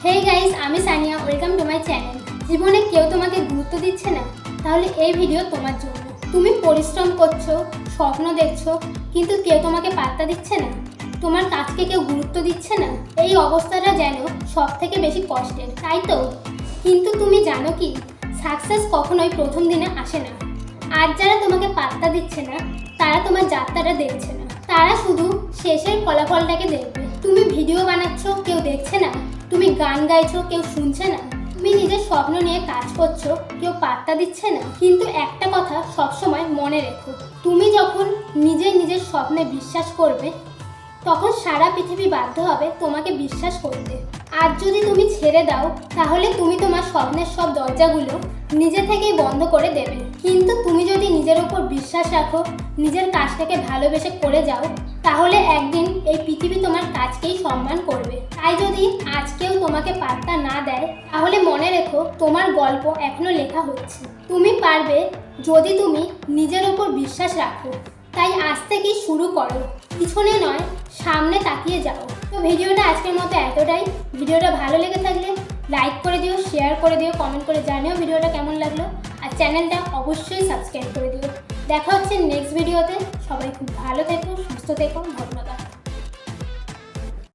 Hey guys, আমি Sania. Welcome to my channel. জীবনে কেউ তোমাকে গুরুত্ব দিচ্ছে না, তাহলে এই ভিডিও তোমার জন্য। তুমি পরিশ্রম করছো, স্বপ্ন দেখছো, কিন্তু কেউ তোমাকে পাত্তা দিচ্ছে না, তোমার কাজকে কেউ গুরুত্ব দিচ্ছে না। এই অবস্থাটা যেন সব থেকে বেশি কষ্টের, তাই তো? কিন্তু তুমি জানো কি, সাকসেস কখনোই প্রথম দিনে আসে না। আর যারা তোমাকে পাত্তা দিচ্ছে না, তারা তোমার যাত্রাটা দেখছে না, তারা শুধু শেষের ফলাফলটাকে দেখবে। তুমি ভিডিও বানাচ্ছ, কেউ দেখছে না। তুমি গান গাইছো, কেউ শুনছে না। তুমি নিজের স্বপ্ন নিয়ে কাজ করছো, কেউ পাত্তা দিচ্ছে না। কিন্তু একটা কথা সবসময় মনে রেখো, তুমি যখন নিজের স্বপ্নে বিশ্বাস করবে, তখন সারা পৃথিবী বাধ্য হবে তোমাকে বিশ্বাস করতে। আর যদি তুমি ছেড়ে দাও, তাহলে তুমি তোমার স্বপ্নের সব দরজাগুলো নিজে থেকেই বন্ধ করে দেবে। কিন্তু তুমি যদি নিজের উপর বিশ্বাস রাখো, নিজের কাজটাকে ভালোবেসে করে যাও, তাহলে একদিন এই পৃথিবী তোমার কাজকেই সম্মান করবে। তাই যদি আজকেও তোমাকে পাত্তা না দেয়, তাহলে মনে রেখো তোমার গল্প এখনো লেখা হচ্ছে। তুমি পারবে যদি তুমি নিজের উপর বিশ্বাস রাখো। তাই আজ থেকেই শুরু করো, পিছনে নয়, সামনে তাকিয়ে যাও। তো ভিডিওটা আজকের মতো এতটাই। ভিডিওটা ভালো লেগে থাকলে লাইক করে দিও, শেয়ার করে দিও, কমেন্ট করে জানিও ভিডিওটা কেমন লাগলো। আর চ্যানেলটা অবশ্যই সাবস্ক্রাইব করে দিও। দেখা হচ্ছে নেক্সট ভিডিওতে। সবাই খুব ভালো থেকো, সুস্থ থেকো। ধন্যবাদ।